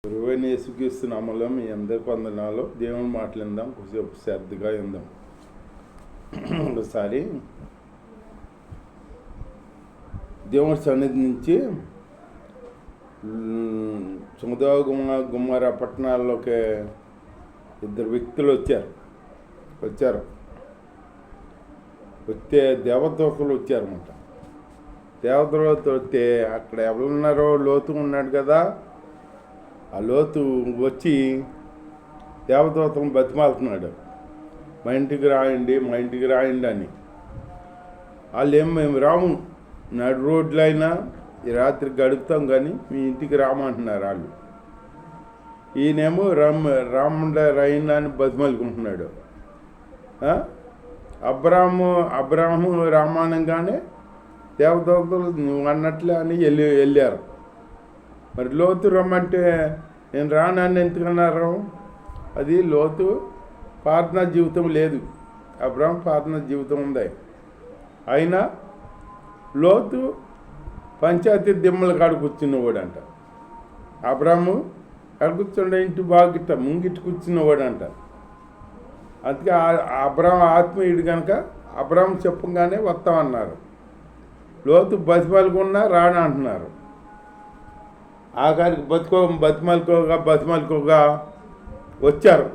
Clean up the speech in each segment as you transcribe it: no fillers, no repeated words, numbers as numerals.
గురువైన యేసుక్రీస్తు నామములో మీ అందరి వందనాలు. దేవుని మాటలు విందాం, కొంచెం శ్రద్ధగా విందాం. ఒకసారి దేవుని సన్నిధి నుంచి సుమదో గుమ్మర పట్టణాల్లోకి ఇద్దరు వ్యక్తులు వచ్చారు. వస్తే దేవదూతలు వచ్చారన్నమాట. దేవదూతలు వస్తే అక్కడ ఎవరున్నారో లోతు ఉన్నాడు కదా, ఆ లోతు వచ్చి దేవదూతలను బతిమాలుతున్నాడు, మా ఇంటికి రాయండి అని. వాళ్ళు మేము రాము, నడు రోడ్లు అయినా ఈ రాత్రి గడుపుతాం కానీ మీ ఇంటికి రామంటున్నారు వాళ్ళు. ఈయనేమో రాయండి అని బతిమాలుకుంటున్నాడు. అబ్రాహము రామానంగానే దేవదూతలు నువ్వు అన్నట్లే అని వెళ్ళారు. మరి లోతు రమ్మంటే నేను రానని ఎందుకన్నారు? అది లోతు ప్రార్థనా జీవితం లేదు, అబ్రాహం ప్రార్థనా జీవితం ఉంది. అయినా లోతు పంచాయతీ దిమ్మల కాడ కూర్చున్నవాడంట. అబ్రాహము కాడ కూర్చుండే ఇంటి బాగిట్ట ముంగిట్టు కూర్చున్నవాడంట. అందుకే అబ్రాహం ఆత్మీయుడు కనుక అబ్రాహం చెప్పగానే వస్తామన్నారు. లోతు బతిమాలుకున్నా రాను అంటున్నారు. ఆఖరికి బతిమాలుకోగా వచ్చారు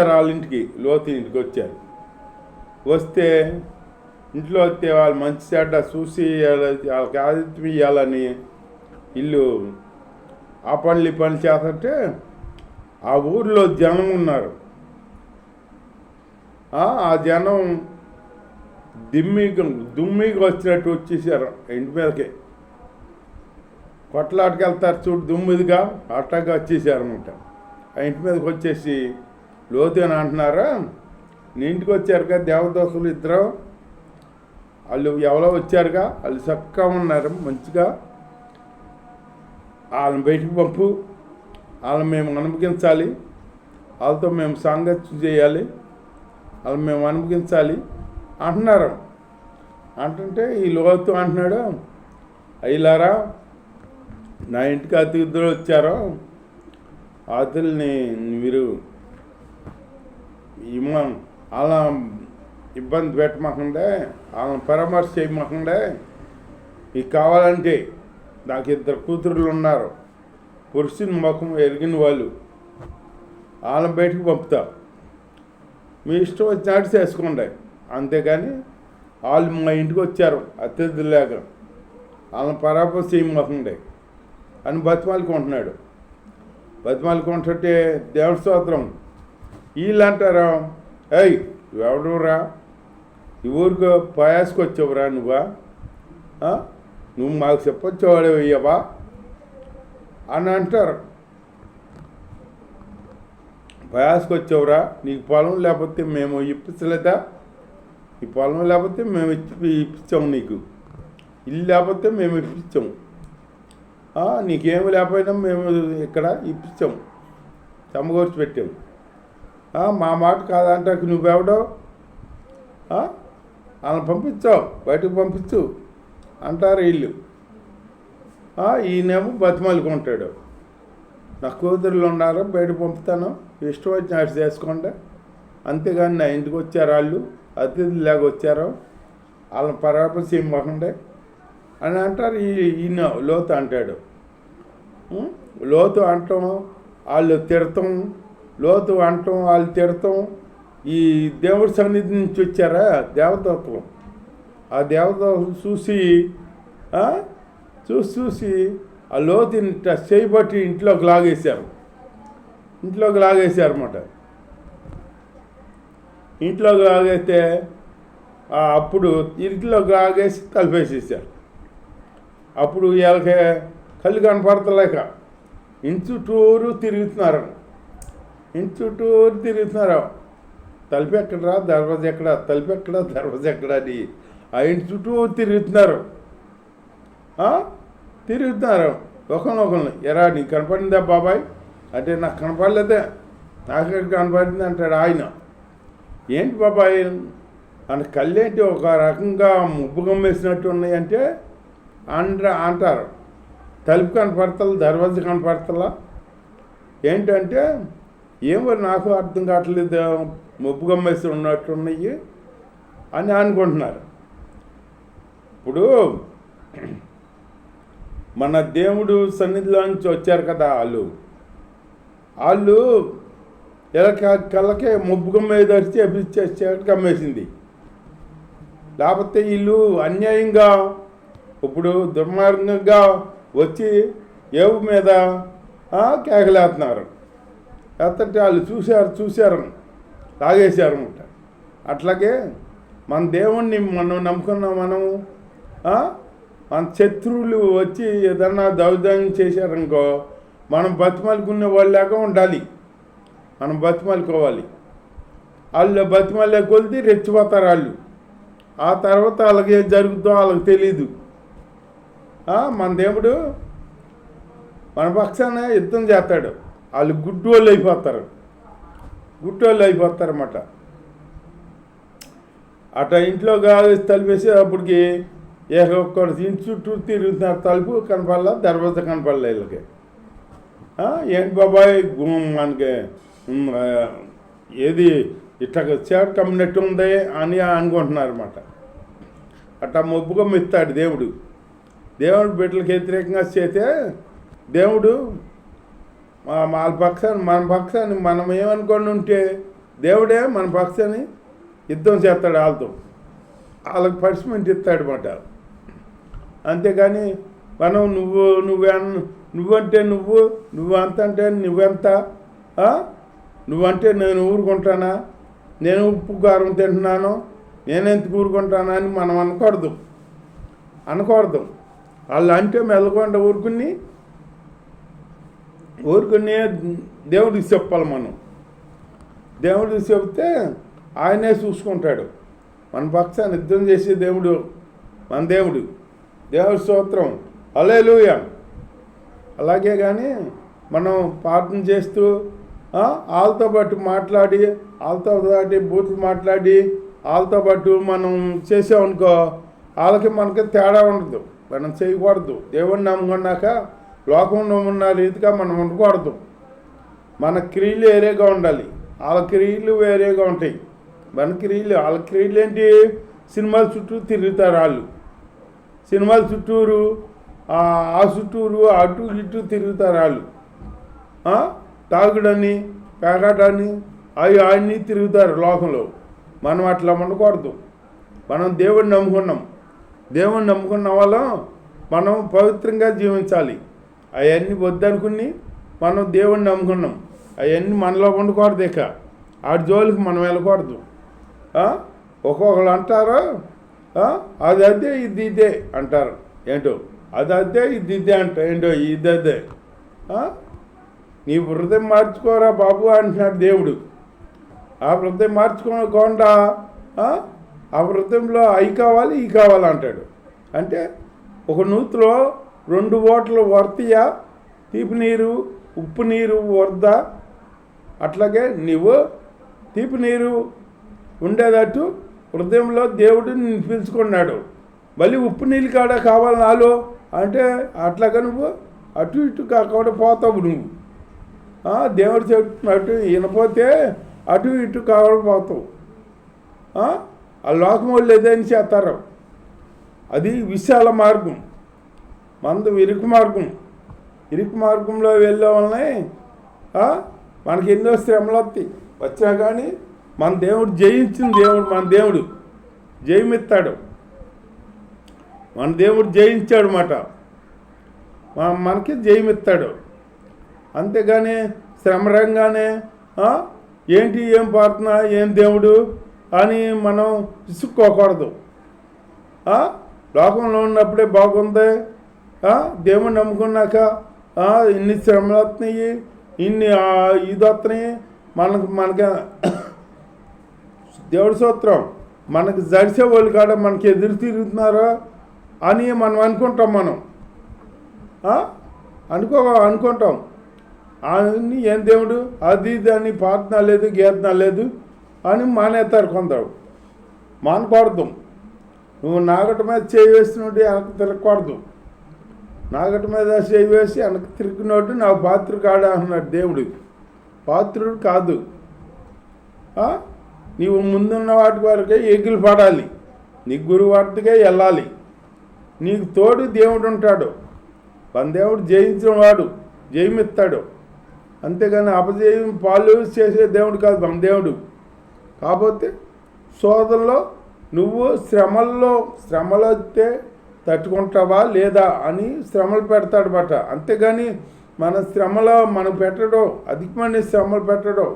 వాళ్ళ ఇంటికి, లోతు ఇంటికి వచ్చారు. వస్తే ఇంట్లో వస్తే వాళ్ళు మంచి చెడ్డ చూసి వాళ్ళకి ఆతిథ్యం ఇవ్వాలని ఇల్లు ఆ పనులు ఈ పనులు చేస్తుంటే ఆ ఊర్లో జనం ఉన్నారు. ఆ జనం దుమ్మిగా వచ్చినట్టు వచ్చేసారు ఇంటి మీదకి. కొట్లాటకి వెళ్తారు చూడు, దుమ్మిదిగా అట్టగా వచ్చేసారనమాట. ఆ ఇంటి మీదకి వచ్చేసి లోతు అని అంటున్నారా, నీ ఇంటికి వచ్చారుగా దేవదూతలు ఇద్దరు, వాళ్ళు ఎవరో వచ్చారుగా, వాళ్ళు చక్కగా ఉన్నారు మంచిగా, వాళ్ళని బయటికి పంపు, వాళ్ళని మేము అనుమతించాలి, వాళ్ళతో మేము సాంగత్యం చేయాలి, వాళ్ళని మేము అనుమతించాలి అంటున్నారు. అంటుంటే ఈ లోతు అంటున్నాడు, అయ్యలారా నా ఇంటికి అతిథులు వచ్చారో అతిథుల్ని మీరు అలా ఇబ్బంది పెట్టమాకండే, వాళ్ళని పరామర్శ చేయమాకండే. మీకు కావాలంటే నాకు ఇద్దరు కూతురులు ఉన్నారు, పురుషుని ముఖం ఎరిగిన వాళ్ళు, వాళ్ళని బయటికి పంపుతా, మీ ఇష్టం వచ్చినట్టు చేసుకోండి. అంతేగాని వాళ్ళు మా ఇంటికి వచ్చారు అతిథులేక వాళ్ళని పరామర్శ చేయమాకండే అని బతిమాలుకుంటున్నాడు. బతిమాలుకుంటుంటే దేవుడి స్తోత్రం వీళ్ళు అంటారా, ఏయ్ ఎవడురా, ఈ ఊరికి ప్రయాసకు వచ్చావురా నువ్వు మాకు చెప్పొచ్చేవాడే అయ్యవా అని అంటారు. ప్రయాసకు వచ్చావురా, నీకు పొలం లేకపోతే మేము ఇప్పించలేదా, ఈ పొలం లేకపోతే మేము ఇప్పించాము, నీకు ఇల్లు లేకపోతే మేము ఇప్పించాము, నీకేమి లేకపోయినా మేము ఇక్కడ ఇప్పించాము, సమకూర్చి పెట్టాము, మా మాట కాదంటే నువ్వెవడో వాళ్ళని పంపించావు, బయటకు పంపించు అంటారు వీళ్ళు. ఈయనేమో బతిమాలుకుంటాడు, నా కూతురులు ఉన్నారు బయటకు పంపుతాను, ఇష్టం వచ్చిన అటు చేసుకోండి, అంతేగాని నా ఇంటికి వచ్చారు వాళ్ళు అతిథులాగా వచ్చారు, వాళ్ళని పరామర్శ చేయమండే అని అంటారు. ఈయన లోతు అంటాడు. లోతు అంటాం వాళ్ళు తిడతాం, లోతు అంటాం వాళ్ళు తిడతాం. ఈ దేవుడి సన్నిధి నుంచి వచ్చారా దేవదూతలు, ఆ దేవదూతలు చూసి ఆ లోతుని చేయబట్టి ఇంట్లోకి లాగేశారన్నమాట. ఇంట్లోకి లాగేస్తే అప్పుడు ఇంట్లోకి లాగేసి కలిపేసేసారు. అప్పుడు వీళ్ళకి కళ్ళు కనపడతలేక ఇంటి చుట్టూరు తిరుగుతున్నారు. తలుపు ఎక్కడరా, దర్వాజా ఎక్కడ, తలుపు ఎక్కడ, దర్వాజా ఎక్కడ అని ఆ ఇంటి చుట్టూ తిరుగుతున్నారు. ఒకరినొకరిని, ఎరా నీకు కనపడిందా బాబాయ్ అంటే, నాకు కనపడలేదే, నాకెక్కడ కనపడింది అంటాడు ఆయన. ఏంటి బాబాయ్ అని, కళ్ళేంటి ఒక రకంగా ముబ్బు గమ్మేసినట్టు ఉన్నాయంటే అంటారు. తలుపు కనపడతలా, దర్వాజా కనపడతలా. ఏంటంటే ఏమో నాకు అర్థం కావట్లేదు, మబ్బు గమ్మేసి ఉన్నట్టున్నాయి అని అనుకుంటున్నారు. ఇప్పుడు మన దేవుడు సన్నిధిలో నుంచి వచ్చారు కదా వాళ్ళు ఇలా కళ్ళకే మబ్బు గమ్మే ధరిచి అభిచ్చేసేట్టు గమ్మేసింది. లేకపోతే వీళ్ళు అన్యాయంగా ఇప్పుడు దుర్మార్గంగా వచ్చి ఏవు మీద కేకలేస్తున్నారు. లేకపోతే వాళ్ళు చూశారు లాగేశారు అనమాట. అట్లాగే మన దేవుణ్ణి మనం నమ్ముకున్నాం. మన శత్రువులు వచ్చి ఏదన్నా దౌర్జన్యం చేశారనుకో, మనం బతిమాలుకునే వాళ్ళలాగా ఉండాలి. మనం బతిమాలుకోవాలి. వాళ్ళు బతిమాలే కొలిది రెచ్చిపోతారు వాళ్ళు. ఆ తర్వాత వాళ్ళకి ఏం జరుగుతుందో వాళ్ళకి తెలీదు. మన దేవుడు మన పక్షాన యుద్ధం చేస్తాడు. వాళ్ళు గుడ్డోళ్ళు అయిపోతారన్నమాట. అట్లా ఇంట్లో గాలి తలిపేసి అప్పటికి ఒక్కడు ఇంటి చుట్టూ తిరుగుతున్నారు. తలుపు కనపడలా, దర్వాజా కనపడలే వీళ్ళకి. ఏంటి బాబాయ్ మనకి ఏది ఇట్లా చేట కమ్మినట్టు ఉంది అని అనుకుంటున్నారు అన్నమాట. అట్లా మబ్బుగా మెత్తాడు దేవుడు బిడ్డలకు వ్యతిరేకంగా చేస్తే దేవుడు మన పక్షాన్ని మనం ఏమనుకొని ఉంటే దేవుడే మన పక్షాన్ని యుద్ధం చేస్తాడు. వాళ్ళకి పనిష్మెంట్ ఇస్తాడు అన్నమాట. అంతేగాని మనం నువ్వంటే నువ్వంత అంటే నువ్వెంత, నువ్వంటే నేను ఊరుకుంటానా, నేను ఉప్పు కారం తింటున్నాను, నేనెందుకు ఊరుకుంటానా అని మనం అనకూడదు. వాళ్ళు అంటే మెల్లకుండా ఊరుకుని దేవుడికి చెప్పాలి. దేవుడికి చెప్తే ఆయనే చూసుకుంటాడు. మన పక్షాన్ని యుద్ధం చేసే దేవుడు మన దేవుడి స్తోత్రం, హల్లెలూయా. అలాగే కానీ మనం ప్రార్థన చేస్తూ వాళ్ళతో పాటు మాట్లాడి, వాళ్ళతో పాటు బూతులు మాట్లాడి, వాళ్ళతో పాటు మనం చేసామనుకో, వాళ్ళకి మనకి తేడా ఉండదు. మనం చేయకూడదు. దేవుణ్ణి నమ్ముకున్నాక లోకంలో ఉన్న రీతిగా మనం ఉండకూడదు. మన క్రియలు వేరేగా ఉండాలి, వాళ్ళ క్రియలు వేరేగా ఉంటాయి. వాళ్ళ క్రియలు ఏంటి? సినిమాల చుట్టూ తిరుగుతారు వాళ్ళు. సినిమాల చుట్టూరు చుట్టూరు అటు ఇటు తిరుగుతారు వాళ్ళు. తాగుడని, పేకాటని అన్నీ తిరుగుతారు లోకంలో. మనం అట్లా ఉండకూడదు. మనం దేవుడిని నమ్ముకున్న వాళ్ళం మనం పవిత్రంగా జీవించాలి. అవన్నీ వద్దనుకుని మనం దేవుడిని నమ్ముకున్నాం. అవన్నీ మనలో ఉండకూడదు. ఇక ఆడి జోలికి మనం వెళ్ళకూడదు. ఒక్కొక్కరు అంటారు అది అదే ఇది ఇదే అంటారు. ఏంటో అది అదే ఇది ఇదే అంట. ఏంటో ఇది అదే. నీ హృదయం మార్చుకోరా బాబు అంటున్నాడు దేవుడు. ఆ హృదయం మార్చుకోకుండా ఆ హృదయంలో అవి కావాలి ఈ కావాలి అంటాడు. అంటే ఒక నూతిలో 2 ఓటలు వర్తియా, తీపి నీరు ఉప్పు నీరు వరదా, అట్లాగే నీవు తీపి నీరు ఉండేటట్టు హృదయంలో దేవుడు నిన్ను పిలుచుకున్నాడు. మళ్ళీ ఉప్పు నీళ్ళు కాడ కావాలి నాలో అంటే అట్లాగా నువ్వు అటు ఇటు కాకుండా పోతావు. నువ్వు దేవుడు చెప్తున్నట్టు వినపోతే అటు ఇటు కావడపోతావు. ఆ లోకం వాళ్ళు ఏదైనా చేస్తారు. అది విశాల మార్గం, మనది ఇరుకు మార్గంలో వెళ్ళే వాళ్ళని మనకి ఎన్నో శ్రమలు వచ్చినా కానీ మన దేవుడు జయించిన దేవుడు జయమిస్తాడు. మన దేవుడు జయించాడు మాట, మనకి జయమిస్తాడు. అంతేగాని శ్రమరంగానే ఏంటి ఏం ప్రార్థన ఏం దేవుడు అని మనం విసుక్కోకూడదు. లోకంలో ఉన్నప్పుడే బాగుంది, దేవుని నమ్ముకున్నాక ఇన్ని శ్రమలు వస్తున్నాయి, ఇన్ని ఇది వస్తున్నాయి, మనకి దేవుడి స్తోత్రం, మనకి జడిసే వాళ్ళు కాడ మనకి ఎదురు తిరుగుతున్నారో అని మనం అనుకుంటాం. అనుకుంటాం అని ఏం దేవుడు అది ఇది అని ప్రార్థన లేదు గీతన లేదు అని మానేస్తారు కొందరు. మానకూడదు. నువ్వు నాగట మీద చేయి వేస్తున్నట్టు వెనక్కి తిరగకూడదు. నాగటి మీద చేయి వేసి వెనక్కి తిరిగినోడు నాకు పాత్రుడు కాడా అన్నాడు దేవుడు. పాత్రుడు కాదు. నీవు ముందున్న వాటి వరకే ఎగిలి పడాలి, నీ గురువు వాటికే వెళ్ళాలి. నీకు తోడు దేవుడు ఉంటాడు. మన దేవుడు జయించిన వాడు జయమిస్తాడు, అంతేగాని అపజయం పాలు చేసే దేవుడు కాదు మన దేవుడు. కాకపోతే శోధనలో నువ్వు శ్రమలు వస్తే తట్టుకుంటావా లేదా అని శ్రమలు పెడతాడనమాట. అంతేగాని మన శ్రమలో మనం పెట్టడం, అధికమైన శ్రమలు పెట్టడం,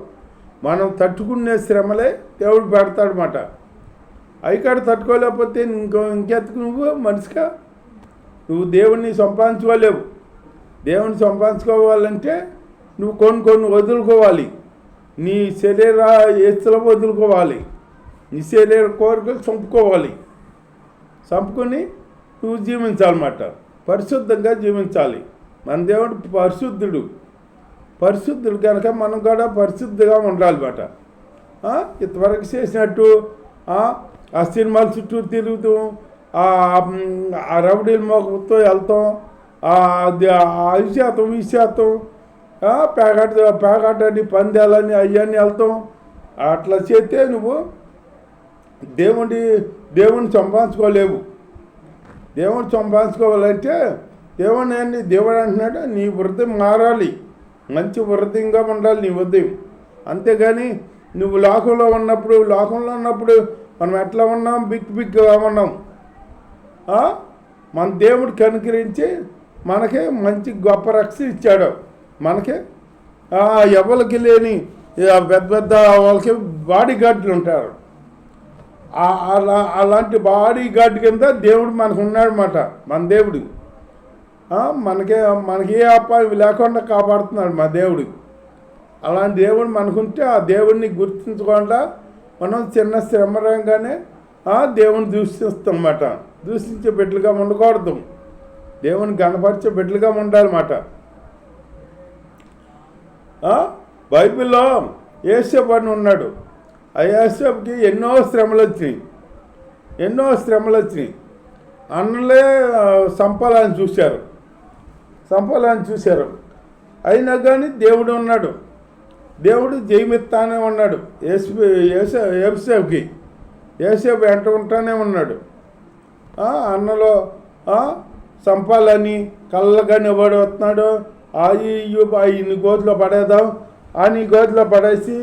మనం తట్టుకునే శ్రమలే దేవుడు పెడతాడనమాట. అయికాడ తట్టుకోలేకపోతే ఇంకెందుకు నువ్వు మనిషిగా నువ్వు దేవుణ్ణి సంపాదించుకోలేవు. దేవుని సంపాదించుకోవాలంటే నువ్వు కొన్ని వదులుకోవాలి. నీ శరీర ఏస్తులు వదులుకోవాలి, నీ శరీర కోరికలు చంపుకోవాలి. చంపుకొని నువ్వు జీవించాలన్నమాట. పరిశుద్ధంగా జీవించాలి. మన దేవుడు పరిశుద్ధుడు కనుక మనం కూడా పరిశుద్ధిగా ఉండాలన్నమాట. ఇంతవరకు చేసినట్టు ఆ సినిమాల చుట్టూ తిరుగుతాం, ఆ రౌడీల మొక్కతో వెళ్తాం, అవి శాతం పేకాటని పందాలని అవన్నీ వెళ్తాం. అట్లా చేస్తే నువ్వు దేవుణ్ణి సంపాదించుకోలేవు. దేవుడు సంపాదించుకోవాలంటే దేవుడు అంటున్నాడు నీ హృదయం మారాలి, మంచి హృదయంగా ఉండాలి నీ హృదయం. అంతేగాని నువ్వు లోకంలో ఉన్నప్పుడు మనం ఎట్లా ఉన్నాం, బిగ్గా ఉన్నాం. మన దేవుడు కనుకరించి మనకే మంచి గొప్ప రక్ష ఇచ్చాడు. మనకి ఎవరికి లేని పెద్ద వాళ్ళకి బాడీ గార్డులు ఉంటారు. అలాంటి బాడీ గార్డు కింద దేవుడు మనకు ఉన్నాడనమాట. మన దేవుడు మనకి ఏ అపాయం లేకుండా కాపాడుతున్నాడు మా దేవుడు. అలాంటి దేవుడు మనకుంటే ఆ దేవుడిని గుర్తించకుండా మనం చిన్న శ్రమరంగానే దేవుని దూషిస్తామన్నమాట. దూషించే బిడ్డలుగా ఉండకూడదు, దేవుని గణపరిచే బిడ్డలుగా ఉండాలన్నమాట. బైబిల్లో యేసేపు అని ఉన్నాడు. ఆ యేసేపుకి ఎన్నో శ్రమలు వచ్చినాయి. అన్నలే సంపాలని చూశారు. అయినా కానీ దేవుడు ఉన్నాడు. దేవుడు జయమిస్తానే ఉన్నాడు. యేసేపు వెంట ఉంటానే ఉన్నాడు. అన్నలో సంపాలని కళ్ళగానే ఎవడు వస్తున్నాడు, ఇన్ని గోతులో పడేద్దాం, నీ గోతులో పడేసి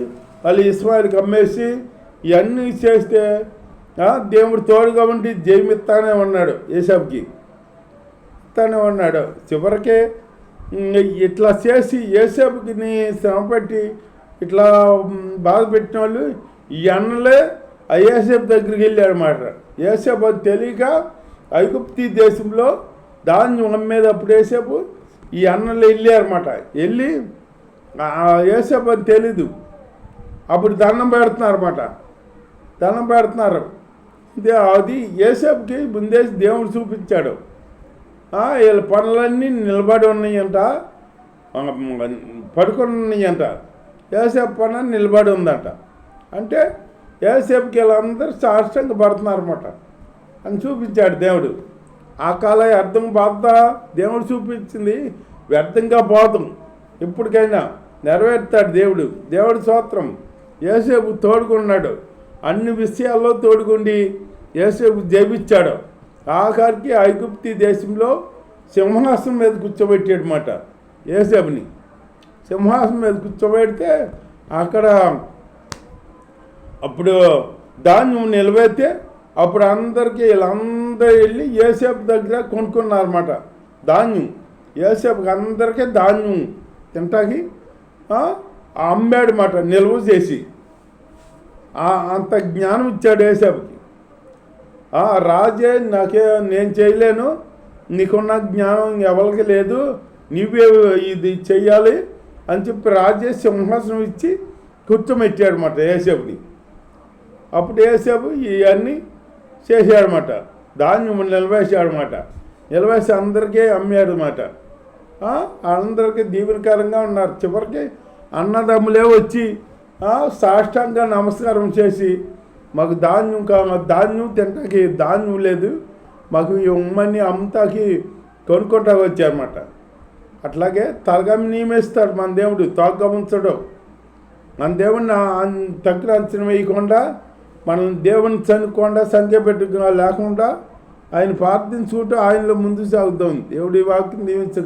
మళ్ళీ ఇస్మాయిల్కి అమ్మేసి ఇవన్నీ చేస్తే దేవుడు తోడుగా ఉండి జయమిస్తానే ఉన్నాడు. యేసేపుకి ఇస్తానే ఉన్నాడు. చివరికి ఇట్లా చేసి యేసేపుకి శ్రమ పెట్టి ఇట్లా బాధ పెట్టిన వాళ్ళు ఈ అన్నలే ఆ యేసేపు దగ్గరికి వెళ్ళాడనమాట. యేసేపు అది తెలియక ఐగుప్తీ దేశంలో ధాన్యం అమ్మేటప్పుడు యేసేపు ఈ అన్నలు వెళ్ళారన్నమాట. వెళ్ళి యేసేపు అని తెలీదు. అప్పుడు దండం పెడుతున్నారు. అది యేసేపుకి ముందేసి దేవుడు చూపించాడు. వీళ్ళ పనులన్నీ నిలబడి ఉన్నాయంట, పడుకొని ఉన్నాయంట. యేసేపు పని నిలబడి ఉందంట. అంటే యేసేపుకి వీళ్ళందరూ సాష్టంగా పడుతున్నారన్నమాట అని చూపించాడు దేవుడు. ఆ కాలం అర్థం పోతా దేవుడు చూపించింది వ్యర్థంగా పోతాం. ఎప్పటికైనా నెరవేరుతాడు దేవుడు స్తోత్రం. యేసేపు తోడుకున్నాడు, అన్ని విషయాల్లో తోడుకుండి యేసేపు జయించాడు. ఆఖరికి ఐగుప్తీ దేశంలో సింహాసనం మీద కూర్చోబెట్టాడనమాట. యేసేపుని సింహాసనం మీద కూర్చోబెడితే అక్కడ అప్పుడు ధాన్యం నిలబెడితే అప్పుడు వీళ్ళందరూ వెళ్ళి యేసేపు దగ్గర కొనుక్కున్నారన్నమాట ధాన్యం. యేసేపుకి అందరికీ ధాన్యం తింటాకి అమ్మాడన్నమాట, నిల్వ చేసి. అంత జ్ఞానం ఇచ్చాడు యేసేపుకి. రాజే నేను చేయలేను, నీకున్న జ్ఞానం ఎవరికి లేదు, నీవే ఇది చెయ్యాలి అని చెప్పి రాజే సింహాసనం ఇచ్చి కూర్చోమెట్టాడనమాట యేసేపుని. అప్పుడు యేసేపు ఇవన్నీ చేశాడనమాట. ధాన్యం నిలవేసి అందరికీ అమ్మాడనమాట. అందరికీ దీవెనకరంగా ఉన్నారు. చివరికి అన్నదమ్ములే వచ్చి సాష్టాంగా నమస్కారం చేసి మాకు ధాన్యం తింటాకి ధాన్యం లేదు, మాకు ఈ ఉమ్మని అమ్మతాకి కొనుక్కుంటా వచ్చారన్నమాట. అట్లాగే తలగా నియమిస్తాడు మన దేవుడు, తోగ్గా ఉంచడు. మన దేవుడిని తక్కువ అంచనా వేయకుండా, మనం దేవుని చనుకోకుండా సంఖ్య పెట్టుకున్నా లేకుండా ఆయన ప్రార్థించుకుంటూ ఆయనలో ముందుకు సాగుతాం. దేవుడి వాక్యం దీవించ